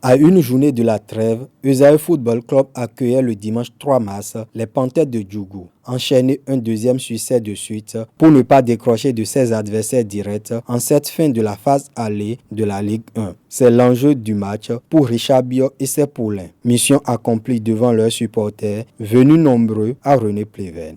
À une journée de la trêve, Esaü Football Club accueillait le dimanche 3 mars les Panthères de Djougou. Enchaîner un deuxième succès de suite pour ne pas décrocher de ses adversaires directs en cette fin de la phase aller de la Ligue 1. C'est l'enjeu du match pour Richard Biot et ses poulains. Mission accomplie devant leurs supporters, venus nombreux à René Pleven.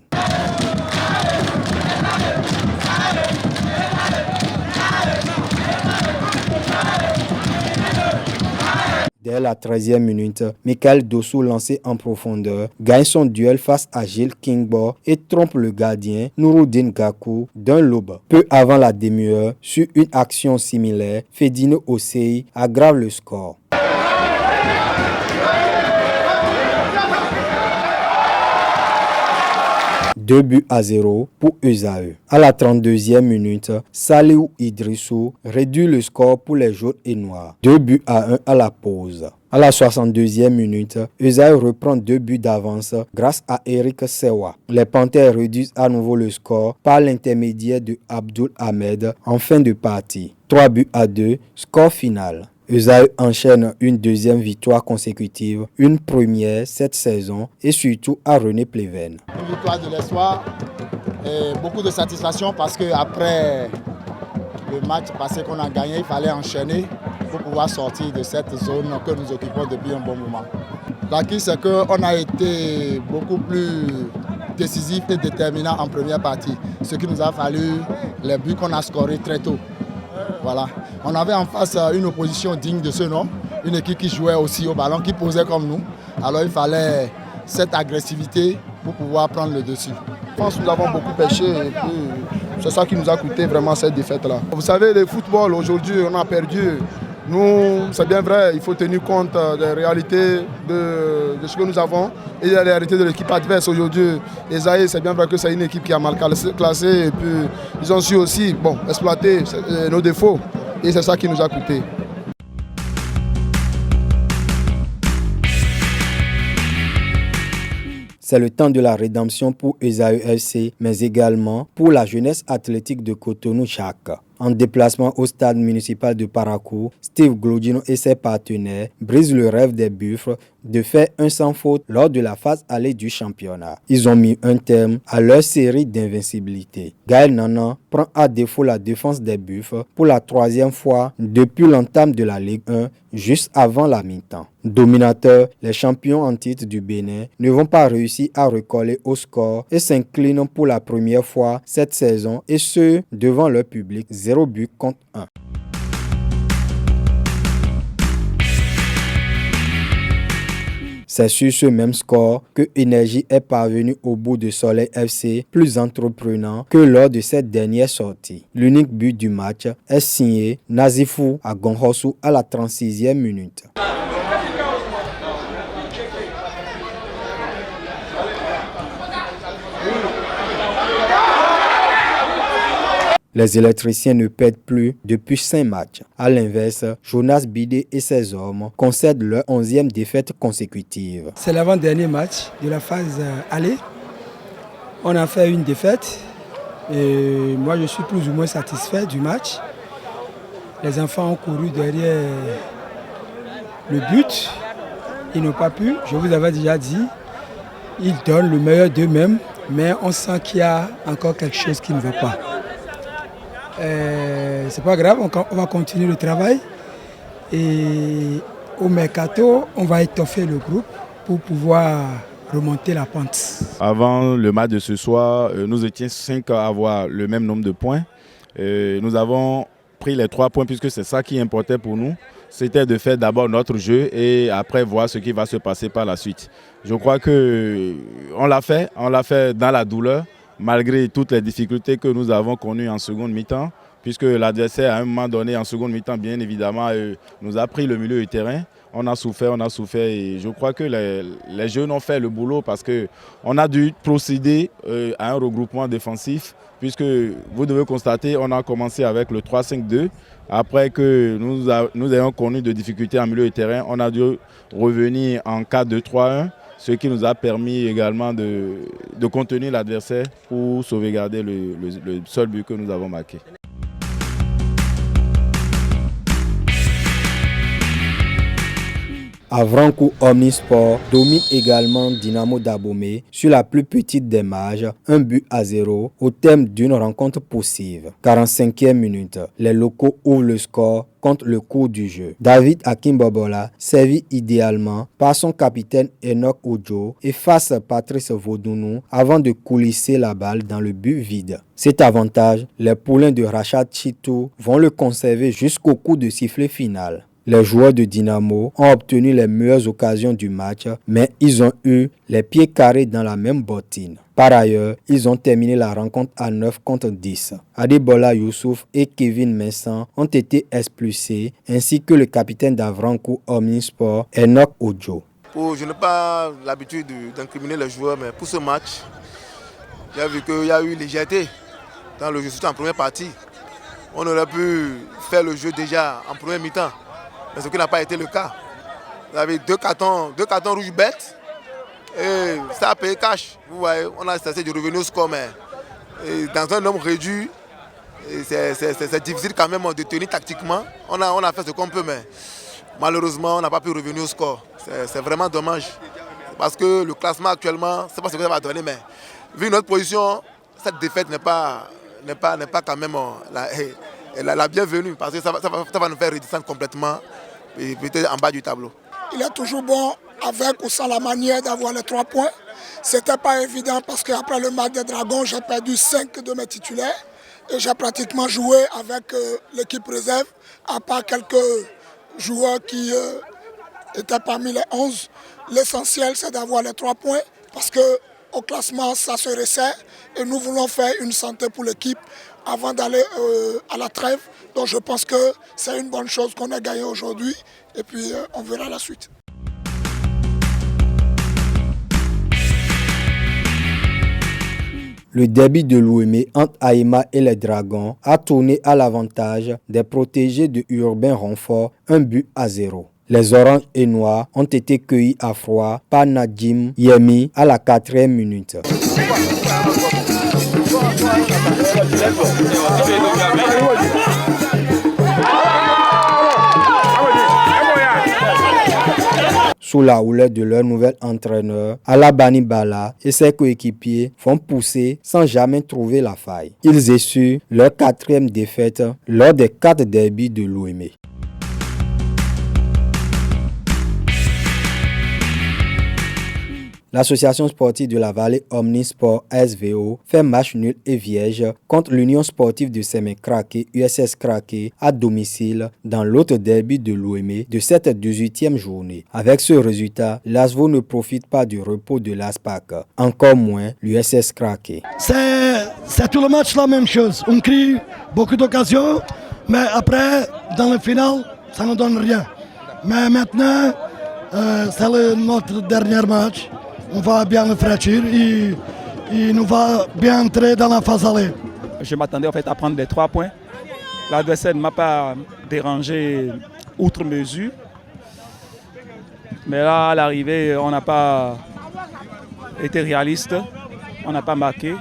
Dès la 13e minute, Michael Dossou, lancé en profondeur, gagne son duel face à Gilles Kingbo et trompe le gardien Nouroudine Gakou d'un lob. Peu avant la demi-heure, sur une action similaire, Fedino Osei aggrave le score. Deux buts à 0 pour Esaü. À la 32e minute, Saliou Idrissou réduit le score pour les jaunes et noirs. 2 buts à 1 à la pause. À la 62e minute, Esaü reprend 2 buts d'avance grâce à Eric Sewa. Les Panthères réduisent à nouveau le score par l'intermédiaire de Abdul Ahmed en fin de partie. 3 buts à 2, score final. Esaü enchaîne une deuxième victoire consécutive, une première cette saison et surtout à René Pleven. Une victoire de l'espoir et beaucoup de satisfaction parce qu'après le match passé qu'on a gagné, il fallait enchaîner pour pouvoir sortir de cette zone que nous occupons depuis un bon moment. L'acquis, c'est qu'on a été beaucoup plus décisif et déterminant en première partie, ce qui nous a fallu les buts qu'on a scorés très tôt. Voilà. On avait en face une opposition digne de ce nom, une équipe qui jouait aussi au ballon, qui posait comme nous. Alors il fallait cette agressivité pour pouvoir prendre le dessus. Je pense que nous avons beaucoup pêché et puis c'est ça qui nous a coûté vraiment cette défaite-là. Vous savez, le football, aujourd'hui, on a perdu. Nous, c'est bien vrai, il faut tenir compte des réalités de ce que nous avons et des réalités de l'équipe adverse aujourd'hui. Esaü, c'est bien vrai que c'est une équipe qui a mal classé et puis ils ont su aussi exploiter nos défauts et c'est ça qui nous a coûté. C'est le temps de la rédemption pour Esaü FC, mais également pour la jeunesse athlétique de Cotonou-Jacques. En déplacement au stade municipal de Parakou, Steve Glodino et ses partenaires brisent le rêve des Buffles de faire un sans faute lors de la phase aller du championnat. Ils ont mis un terme à leur série d'invincibilité. Gaël Nana prend à défaut la défense des Buffles pour la 3e fois depuis l'entame de la Ligue 1, juste avant la mi-temps. Dominateurs, les champions en titre du Bénin ne vont pas réussir à recoller au score et s'inclinent pour la première fois cette saison et ce devant leur public, 0 but contre 1. C'est sur ce même score que Énergie est parvenu au bout de Soleil FC, plus entreprenant que lors de cette dernière sortie. L'unique but du match est signé Nazifou à Gonhossou à la 36e minute. Les électriciens ne perdent plus depuis 5 matchs. À l'inverse, Jonas Bidé et ses hommes concèdent leur 11e défaite consécutive. C'est l'avant-dernier match de la phase aller. On a fait une défaite et moi je suis plus ou moins satisfait du match. Les enfants ont couru derrière le but. Ils n'ont pas pu, je vous avais déjà dit, ils donnent le meilleur d'eux-mêmes, mais on sent qu'il y a encore quelque chose qui ne va pas. C'est pas grave, on va continuer le travail et au mercato, on va étoffer le groupe pour pouvoir remonter la pente. Avant le match de ce soir, nous étions 5 à avoir le même nombre de points. Nous avons pris les 3 points puisque c'est ça qui importait pour nous. C'était de faire d'abord notre jeu et après voir ce qui va se passer par la suite. Je crois qu'on l'a fait dans la douleur. Malgré toutes les difficultés que nous avons connues en seconde mi-temps, puisque l'adversaire à un moment donné en seconde mi-temps, bien évidemment, nous a pris le milieu du terrain. On a souffert et je crois que les jeunes ont fait le boulot parce qu'on a dû procéder à un regroupement défensif, puisque vous devez constater, on a commencé avec le 3-5-2. Après que nous ayons connu de difficultés en milieu du terrain, on a dû revenir en 4-2-3-1. Ce qui nous a permis également de contenir l'adversaire pour sauvegarder le seul but que nous avons marqué. Avrankou Omnisport domine également Dynamo d'Abomey sur la plus petite des marges, 1-0 au terme d'une rencontre possible. 45e minute, les locaux ouvrent le score contre le cours du jeu. David Akimbobola, servi idéalement par son capitaine Enoch Ojo, efface Patrice Vaudounou avant de coulisser la balle dans le but vide. Cet avantage, les poulains de Rachad Chitou vont le conserver jusqu'au coup de sifflet final. Les joueurs de Dynamo ont obtenu les meilleures occasions du match, mais ils ont eu les pieds carrés dans la même bottine. Par ailleurs, ils ont terminé la rencontre à 9-10. Adebola Youssouf et Kevin Messan ont été expulsés, ainsi que le capitaine d'Avrankou Omnisport, Enoch Ojo. Je n'ai pas l'habitude d'incriminer les joueurs, mais pour ce match, j'ai vu qu'il y a eu légèreté dans le jeu, surtout en première partie. On aurait pu faire le jeu déjà en première mi-temps, mais ce qui n'a pas été le cas. Vous avez deux cartons rouges bêtes et ça a payé cash. Vous voyez, on a essayé de revenir au score, mais dans un nombre réduit, c'est difficile quand même de tenir tactiquement. On a fait ce qu'on peut, mais malheureusement, on n'a pas pu revenir au score. C'est vraiment dommage. Parce que le classement actuellement, c'est pas ce que ça va donner, mais vu notre position, cette défaite n'est pas quand même la bienvenue, parce que ça va nous faire redescendre complètement et peut-être en bas du tableau. Il est toujours bon avec ou sans la manière d'avoir les 3 points. C'était pas évident parce qu'après le match des Dragons, j'ai perdu 5 de mes titulaires et j'ai pratiquement joué avec l'équipe réserve, à part quelques joueurs qui étaient parmi les 11. L'essentiel, c'est d'avoir les 3 points parce qu'au classement, ça se resserre et nous voulons faire une santé pour l'équipe avant d'aller à la trêve. Donc je pense que c'est une bonne chose qu'on a gagné aujourd'hui et puis on verra la suite. Le derby de Lomé entre Aïma et les Dragons a tourné à l'avantage des protégés de Urbain Renfort, 1-0. Les oranges et noirs ont été cueillis à froid par Nadjim Yemi à la 4e minute. Sous la houlette de leur nouvel entraîneur, Alabani Bala et ses coéquipiers vont pousser sans jamais trouver la faille. Ils essuient leur 4e défaite lors des 4 derbys de Lomé. L'association sportive de la vallée Omnisport SVO fait match nul et vierge contre l'Union sportive de Sémé-Craqué USS Craqué à domicile dans l'autre derby de Lomé de cette 18e journée. Avec ce résultat, l'ASVO ne profite pas du repos de l'ASPAC, encore moins l'USS Craqué. C'est tout le match la même chose. On crée beaucoup d'occasions, mais après, dans le final, ça ne donne rien. Mais maintenant, c'est notre dernier match. On va bien le franchir et nous va bien entrer dans la phase allée. Je m'attendais en fait à prendre les 3 points. L'adversaire ne m'a pas dérangé outre mesure. Mais là, à l'arrivée, on n'a pas été réaliste. On n'a pas marqué.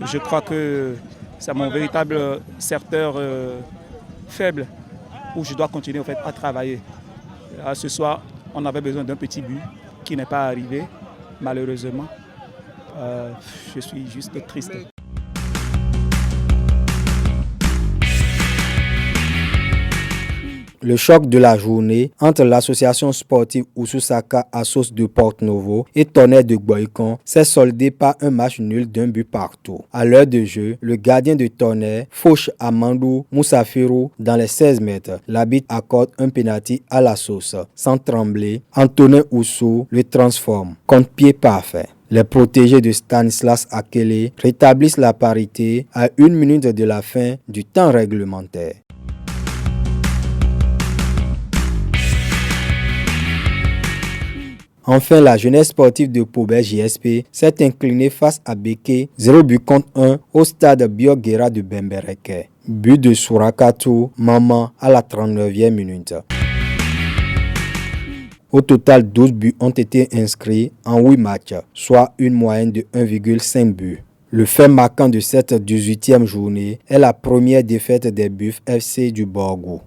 Je crois que c'est mon véritable secteur faible où je dois continuer en fait, à travailler. Là, ce soir, on avait besoin d'un petit but qui n'est pas arrivé. Malheureusement, je suis juste triste. Le choc de la journée entre l'association sportive Oussoussaka Assos de Porto-Novo et Tonnerre de Boycon s'est soldé par un match nul d'1 but partout. À l'heure de jeu, le gardien de Tonnerre fauche Amandou Moussafirou dans les 16 mètres. L'arbitre accorde un pénalty à la sauce. Sans trembler, Antonin Oussou le transforme. Contre-pied parfait. Les protégés de Stanislas Akele rétablissent la parité à 1 minute de la fin du temps réglementaire. Enfin, la jeunesse sportive de Pobé JSP s'est inclinée face à Béké 0-1 au stade Bioguera de Bembereke. But de Sourakatou Maman à la 39e minute. Au total, 12 buts ont été inscrits en 8 matchs, soit une moyenne de 1,5 buts. Le fait marquant de cette 18e journée est la première défaite des Buffs FC du Borgou.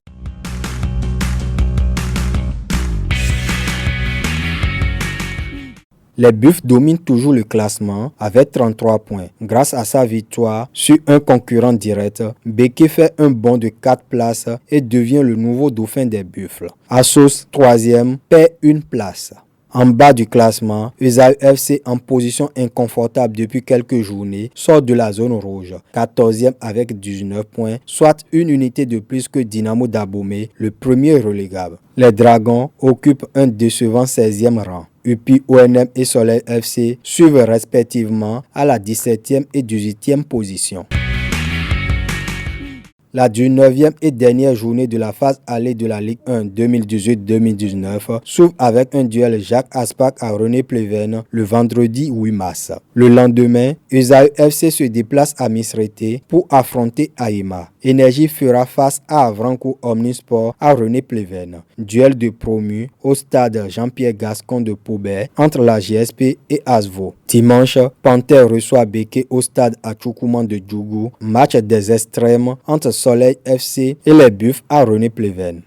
Les Buffs dominent toujours le classement avec 33 points. Grâce à sa victoire sur un concurrent direct, Béké fait un bond de 4 places et devient le nouveau dauphin des Buffles. Assos, 3e, perd une place. En bas du classement, Esaü FC en position inconfortable depuis quelques journées sort de la zone rouge, 14e avec 19 points, soit une unité de plus que Dynamo d'Abomey, le premier relégable. Les Dragons occupent un décevant 16e rang. UPI, ONM et Soleil FC suivent respectivement à la 17e et 18e position. La 19e et dernière journée de la phase allée de la Ligue 1 2018-2019 s'ouvre avec un duel Jacques Aspac à René Pleven le vendredi 8 mars. Le lendemain, Esaü FC se déplace à Misrété pour affronter Aïma. Énergie fera face à Avranco Omnisport à René Pleven. Duel de promu au stade Jean-Pierre Gascon de Paubert entre la GSP et Asvo. Dimanche, Panthère reçoit Béké au stade Atchoukouman de Djougou. Match des extrêmes entre Soleil FC et les Buffs à René Pleven.